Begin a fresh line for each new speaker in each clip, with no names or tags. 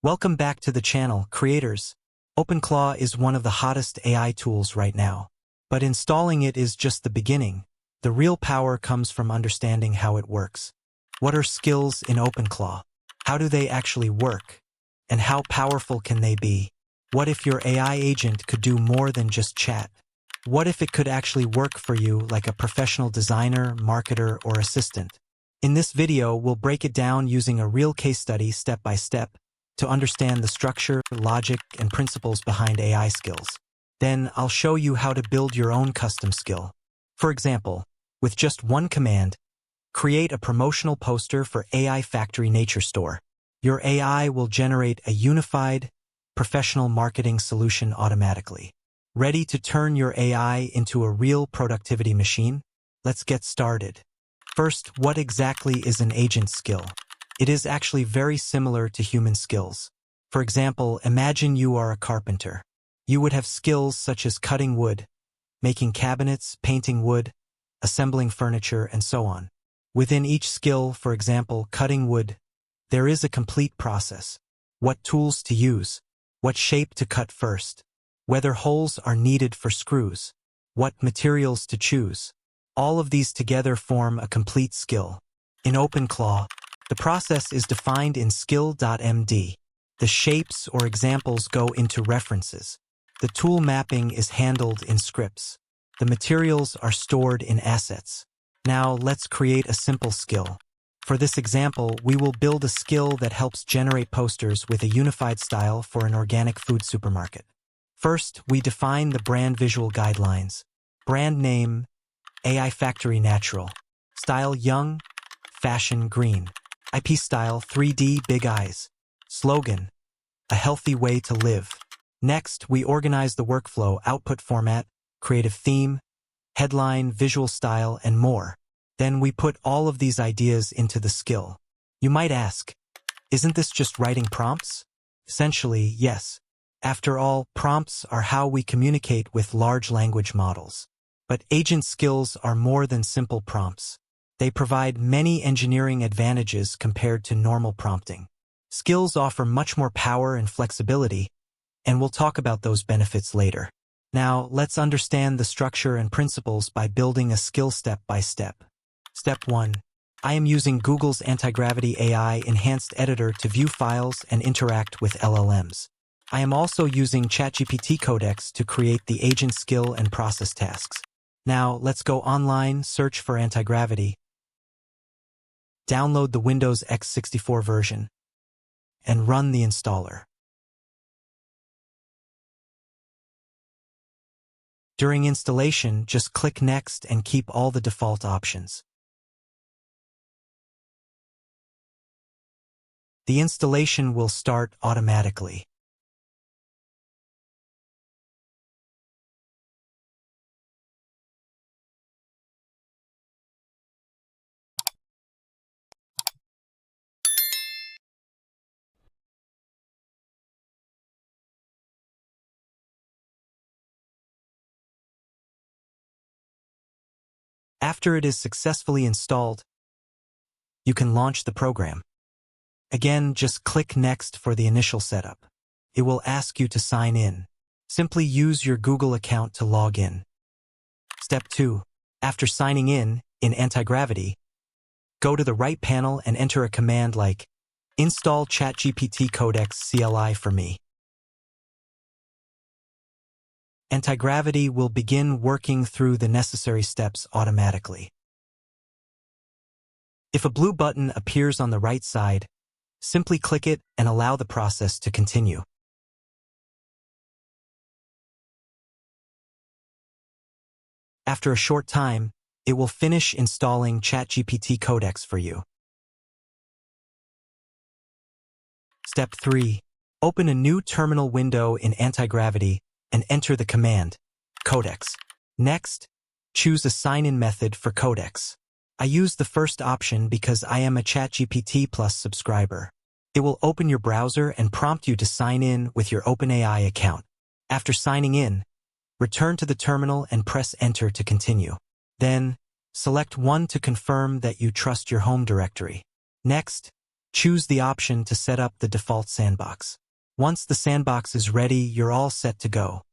Welcome back to the channel, creators. OpenClaw is one of the hottest AI tools right now. But installing it is just the beginning. The real power comes from understanding how it works. What are skills in OpenClaw? How do they actually work? And how powerful can they be? What if your AI agent could do more than just chat? What if it could actually work for you like a professional designer, marketer, or assistant? In this video, we'll break it down using a real case study step by step to understand the structure, logic, and principles behind AI skills. Then I'll show you how to build your own custom skill. For example, with just one command, create a promotional poster for AI Factory Nature Store. Your AI will generate a unified, professional marketing solution automatically. Ready to turn your AI into a real productivity machine? Let's get started. First, what exactly is an agent skill? It is actually very similar to human skills. For example, imagine you are a carpenter. You would have skills such as cutting wood, making cabinets, painting wood, assembling furniture, and so on. Within each skill, for example, cutting wood, there is a complete process. What tools to use, what shape to cut first, whether holes are needed for screws, what materials to choose. All of these together form a complete skill. In OpenClaw, the process is defined in skill.md. The shapes or examples go into references. The tool mapping is handled in scripts. The materials are stored in assets. Now let's create a simple skill. For this example, we will build a skill that helps generate posters with a unified style for an organic food supermarket. First, we define the brand visual guidelines. Brand name, AI Factory Natural. Style young, fashion green. IP style 3D big eyes. Slogan, a healthy way to live. Next, we organize the workflow, output format, creative theme, headline, visual style, and more. Then we put all of these ideas into the skill. You might ask, isn't this just writing prompts? Essentially, yes. After all, prompts are how we communicate with large language models. But agent skills are more than simple prompts. They provide many engineering advantages compared to normal prompting. Skills offer much more power and flexibility, and we'll talk about those benefits later. Now, let's understand the structure and principles by building a skill step by step. Step 1. I am using Google's Anti-Gravity AI Enhanced Editor to view files and interact with LLMs. I am also using ChatGPT Codex to create the agent skill and process tasks. Now, let's go online, search for anti-gravity, download the Windows x64 version, and run the installer. During installation, just click Next and keep all the default options. The installation will start automatically. After it is successfully installed, you can launch the program. Again, just click Next for the initial setup. It will ask you to sign in. Simply use your Google account to log in. Step 2. After signing in Anti-Gravity, go to the right panel and enter a command like install ChatGPT Codex CLI for me. Anti-Gravity will begin working through the necessary steps automatically. If a blue button appears on the right side, simply click it and allow the process to continue. After a short time, it will finish installing ChatGPT Codex for you. Step 3. Open a new terminal window in Anti-Gravity and enter the command, Codex. Next, choose a sign-in method for Codex. I use the first option because I am a ChatGPT Plus subscriber. It will open your browser and prompt you to sign in with your OpenAI account. After signing in, return to the terminal and press Enter to continue. Then, select 1 to confirm that you trust your home directory. Next, choose the option to set up the default sandbox. Once the sandbox is ready, you're all set to go.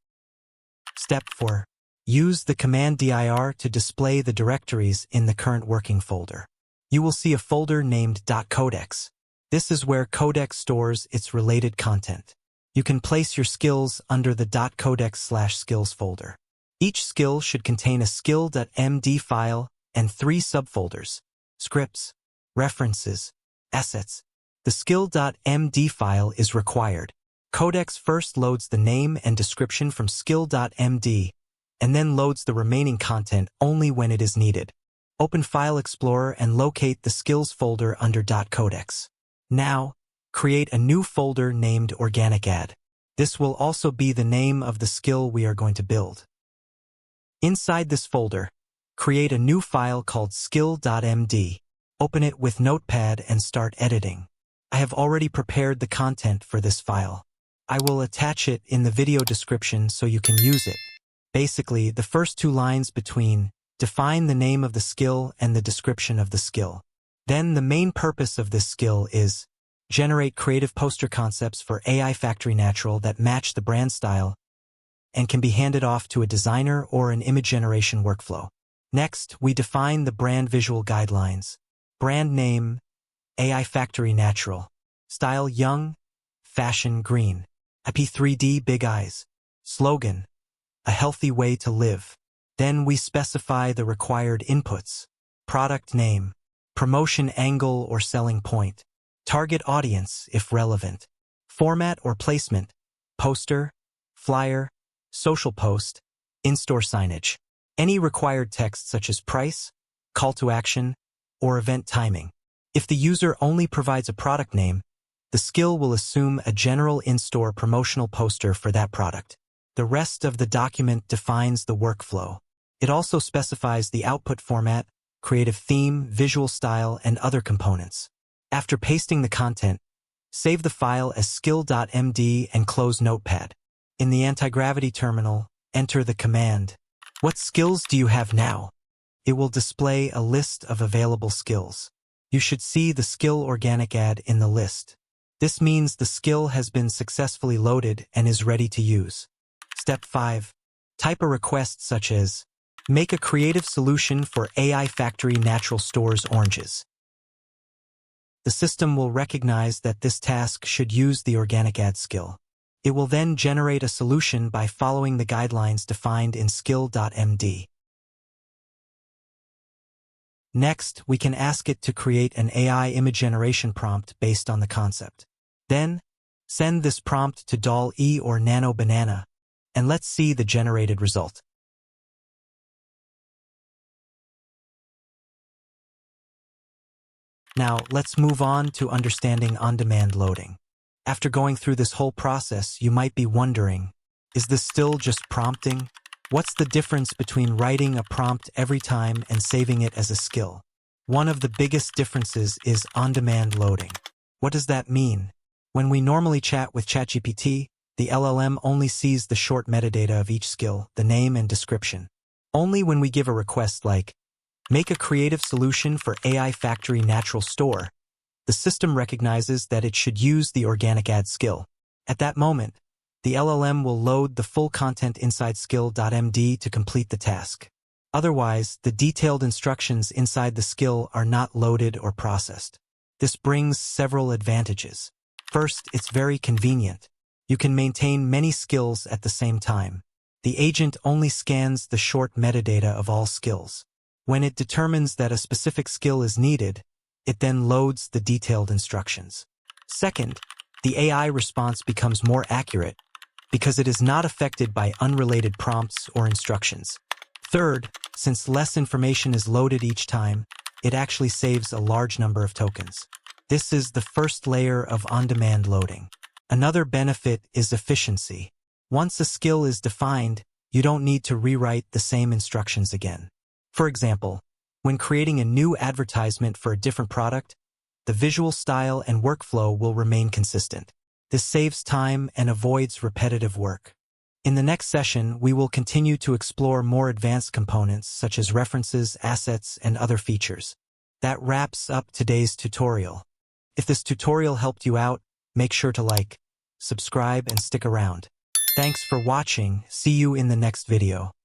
Step 4. Use the command dir to display the directories in the current working folder. You will see a folder named .codex. This is where Codex stores its related content. You can place your skills under the .codex/skills folder. Each skill should contain a skill.md file and 3 subfolders: scripts, references, assets. The skill.md file is required. Codex first loads the name and description from skill.md, and then loads the remaining content only when it is needed. Open File Explorer and locate the skills folder under .codex. Now, create a new folder named Organic Add. This will also be the name of the skill we are going to build. Inside this folder, create a new file called skill.md. Open it with Notepad and start editing. I have already prepared the content for this file. I will attach it in the video description so you can use it. Basically, the first 2 lines between define the name of the skill and the description of the skill. Then the main purpose of this skill is generate creative poster concepts for AI Factory Natural that match the brand style and can be handed off to a designer or an image generation workflow. Next, we define the brand visual guidelines. Brand name, AI Factory Natural. Style young, fashion green. IP 3D big eyes. Slogan, a healthy way to live. Then we specify the required inputs. Product name, promotion angle or selling point. Target audience if relevant. Format or placement, poster, flyer, social post, in-store signage. Any required text such as price, call to action, or event timing. If the user only provides a product name, the skill will assume a general in-store promotional poster for that product. The rest of the document defines the workflow. It also specifies the output format, creative theme, visual style, and other components. After pasting the content, save the file as skill.md and close Notepad. In the anti-gravity terminal, enter the command. What skills do you have now? It will display a list of available skills. You should see the skill Organic Add in the list. This means the skill has been successfully loaded and is ready to use. Step 5. Type a request such as, make a creative solution for AI Factory Natural stores oranges. The system will recognize that this task should use the Organic Add skill. It will then generate a solution by following the guidelines defined in skill.md. Next, we can ask it to create an AI image generation prompt based on the concept. Then, send this prompt to DALL-E or Nano Banana, and let's see the generated result. Now, let's move on to understanding on-demand loading. After going through this whole process, you might be wondering, is this still just prompting? What's the difference between writing a prompt every time and saving it as a skill? One of the biggest differences is on-demand loading. What does that mean? When we normally chat with ChatGPT, the LLM only sees the short metadata of each skill, the name and description. Only when we give a request like, make a creative solution for AI Factory Natural Store, the system recognizes that it should use the Organic Add skill. At that moment, the LLM will load the full content inside skill.md to complete the task. Otherwise, the detailed instructions inside the skill are not loaded or processed. This brings several advantages. First, it's very convenient. You can maintain many skills at the same time. The agent only scans the short metadata of all skills. When it determines that a specific skill is needed, it then loads the detailed instructions. Second, the AI response becomes more accurate because it is not affected by unrelated prompts or instructions. Third, since less information is loaded each time, it actually saves a large number of tokens. This is the first layer of on-demand loading. Another benefit is efficiency. Once a skill is defined, you don't need to rewrite the same instructions again. For example, when creating a new advertisement for a different product, the visual style and workflow will remain consistent. This saves time and avoids repetitive work. In the next session, we will continue to explore more advanced components such as references, assets, and other features. That wraps up today's tutorial. If this tutorial helped you out, make sure to like, subscribe, and stick around. Thanks for watching. See you in the next video.